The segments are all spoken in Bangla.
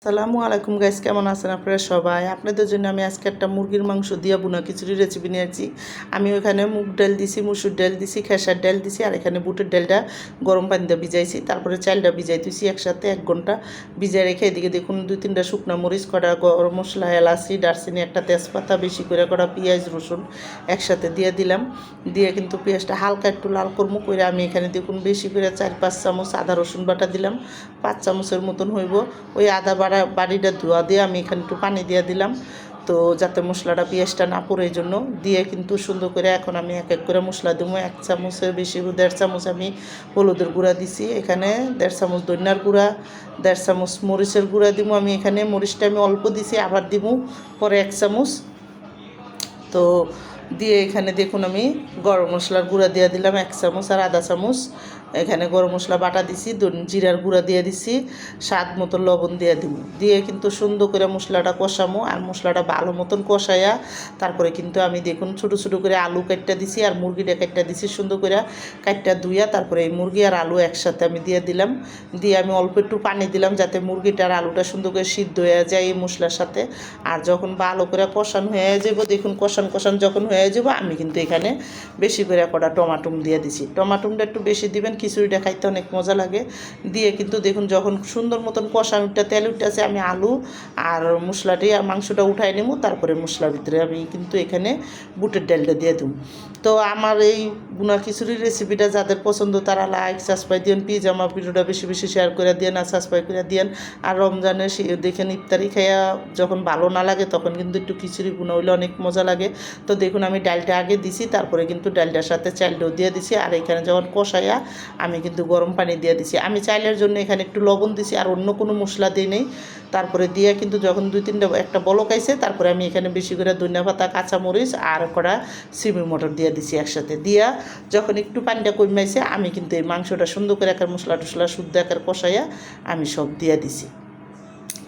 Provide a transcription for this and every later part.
আসসালামু আলাইকুম গাইস, কেমন আছেন আপনারা সবাই? আপনাদের জন্য আমি আজকে একটা মুরগির মাংস দিয়ে বুনা খিচুড়ি রেসিপি নিয়েছি। আমি ওখানে মুগ ডাল দিছি, মুসুর ডাল দিছি, খেসার ডাল দিছি, আর এখানে বুটের ডালটা গরম পানি দিয়ে ভিজাইছি। তারপরে চালটা ভিজাই দিয়েছি একসাথে 1 ঘন্টা ভিজাই রেখে এদিকে দেখুন 2-3টা শুকনো মরিচ, কটা গরম মশলা, এলাচি, দারচিনি, একটা তেজপাতা, বেশি করে কটা পেঁয়াজ রসুন একসাথে দিয়ে দিলাম। দিয়ে কিন্তু পেঁয়াজটা হালকা একটু লাল করমু করে আমি এখানে দেখুন বেশি করে 4-5 চামচ আদা রসুন বাটা দিলাম। 5 চামচের মতন হইব। ওই আদা বাড়িটা ধোয়া দিয়ে আমি এখানে একটু পানি দিয়ে দিলাম, তো যাতে মশলাটা পেঁয়াজটা না পড়ে, এই জন্য দিয়ে কিন্তু সুন্দর করে এখন আমি এক এক করে মশলা দেবো। 1 চামচের বেশি 1.5 চামচ আমি হলুদের গুঁড়া দিছি, এখানে 1.5 চামচ ধনিয়ার গুঁড়া, 1.5 চামচ মরিচের গুঁড়া দিব। আমি এখানে মরিচটা আমি অল্প দিছি, আবার দিব পরে 1 চামচ। তো দিয়ে এখানে দেখুন আমি গরম মশলার গুঁড়া দিয়ে দিলাম 1 চামচ, আর আধা চামচ এখানে গরম মশলা বাটা দিছি, জিরার গুঁড়া দিয়ে দিছি, স্বাদ মতো লবণ দিয়ে দিব। দিয়ে কিন্তু সুন্দর করে মশলাটা কষামো, আর মশলাটা ভালো মতন কষাইয়া তারপরে কিন্তু আমি দেখুন ছোটো ছোটো করে আলু কাটটা দিছি, আর মুরগিটা কাটটা দিছি সুন্দর করে কাটটা ধুইয়া। তারপরে এই মুরগি আর আলু একসাথে আমি দিয়ে দিলাম। দিয়ে আমি অল্প একটু পানি দিলাম যাতে মুরগিটা আর আলুটা সুন্দর করে সিদ্ধ হয়ে যায় এই মশলার সাথে। আর যখন ভালো করে কষানো হয়ে যাব, দেখুন কষান যখন হয়ে যাব, আমি কিন্তু এখানে বেশি করে কটা টমাটো দিয়ে দিছি। টমাটোটা একটু বেশি দিবেন, খিচুড়িটা খাইতে অনেক মজা লাগে। দিয়ে কিন্তু দেখুন যখন সুন্দর মতন কষানোটা তেল উঠতেছে, আমি আলু আর মশলাটি আর মাংসটা উঠাই নেব। তারপরে মশলার ভিতরে আমি কিন্তু এখানে বুটের ডালটা দিয়ে দেব। তো আমার এই বুনা খিচুড়ির রেসিপিটা যাদের পছন্দ তারা লাইক সাবস্ক্রাইব দিন, প্লিজ আমার ভিডিওটা বেশি বেশি শেয়ার করে দিন আর সাবস্ক্রাইব করে দিন। আর রমজানের দেখেন ইফতারি খাইয়া যখন ভালো না লাগে তখন কিন্তু একটু খিচুড়ি বুনা হইলে অনেক মজা লাগে। তো দেখুন আমি ডালটা আগে দিছি, তারপরে কিন্তু ডালটার সাথে চালটাও দিয়ে দিছি, আর এখানে যখন কষাইয়া আমি কিন্তু গরম পানি দিয়ে দিছি। আমি চাইলের জন্য এখানে একটু লবণ দিছি, আর অন্য কোনো মশলা দিই নেই। তারপরে দিয়ে কিন্তু যখন 2-3টা একটা বলক আইছে, তারপরে আমি এখানে বেশি করে ধনিয়া পাতা, কাঁচামরিচ আর কড়া সিমি মটর দিয়ে দিছি একসাথে। দিয়া যখন একটু পানিটা কমাইছে, আমি কিন্তু এই মাংসটা সুন্দর করে একার মশলা টশলা শুদ্ধ একার কষাইয়া আমি সব দিয়ে দিছি,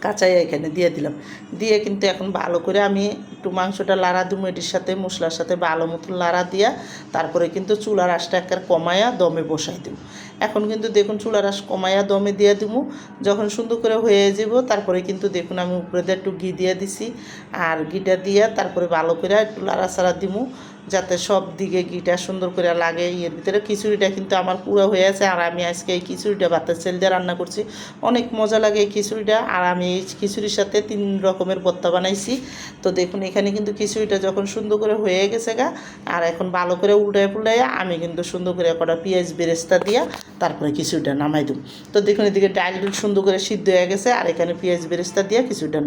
কাঁচাই এখানে দিয়ে দিলাম। দিয়ে কিন্তু এখন ভালো করে আমি একটু মাংসটা লাড়া দিব, এটির সাথে মশলার সাথে ভালো মতন লাড়া দিয়া তারপরে কিন্তু চুলার আঁচটা একবার কমাইয়া দমে বসাই দেব। এখন কিন্তু দেখুন চুলার আঁচ কমাইয়া দমে দিয়ে দিব। যখন সুন্দর করে হয়ে যাব, তারপরে কিন্তু দেখুন আমি উপরে দিয়ে একটু ঘি দিয়ে দিছি, আর ঘিটা দিয়া তারপরে ভালো করে একটু লাড়াচাড়া দিব যাতে সব দিকে ঘিটা সুন্দর করে লাগে। এর ভিতরে খিচুড়িটা কিন্তু আমার পুরো হয়ে আছে, আর আমি আজকে এই খিচুড়িটা ভাতের চাল দিয়ে রান্না করছি, অনেক মজা লাগে এই খিচুড়িটা। আর আমি এই খিচুড়ির সাথে 3 রকমের ভর্তা বানাইছি। তো দেখুন এখানে কিন্তু খিচুড়িটা যখন সুন্দর করে হয়ে গেছে গা, আর এখন ভালো করে উল্টায় পুল্টাইয়া আমি কিন্তু সুন্দর করে কটা পেঁয়াজ বেরেস্তা দিয়া তারপরে খিচুড়িটা নামাই দেব। তো দেখুন এদিকে ডাল সুন্দর করে সিদ্ধ হয়ে গেছে, আর এখানে পেঁয়াজ বেরেস্তা দিয়া খিচুড়িটা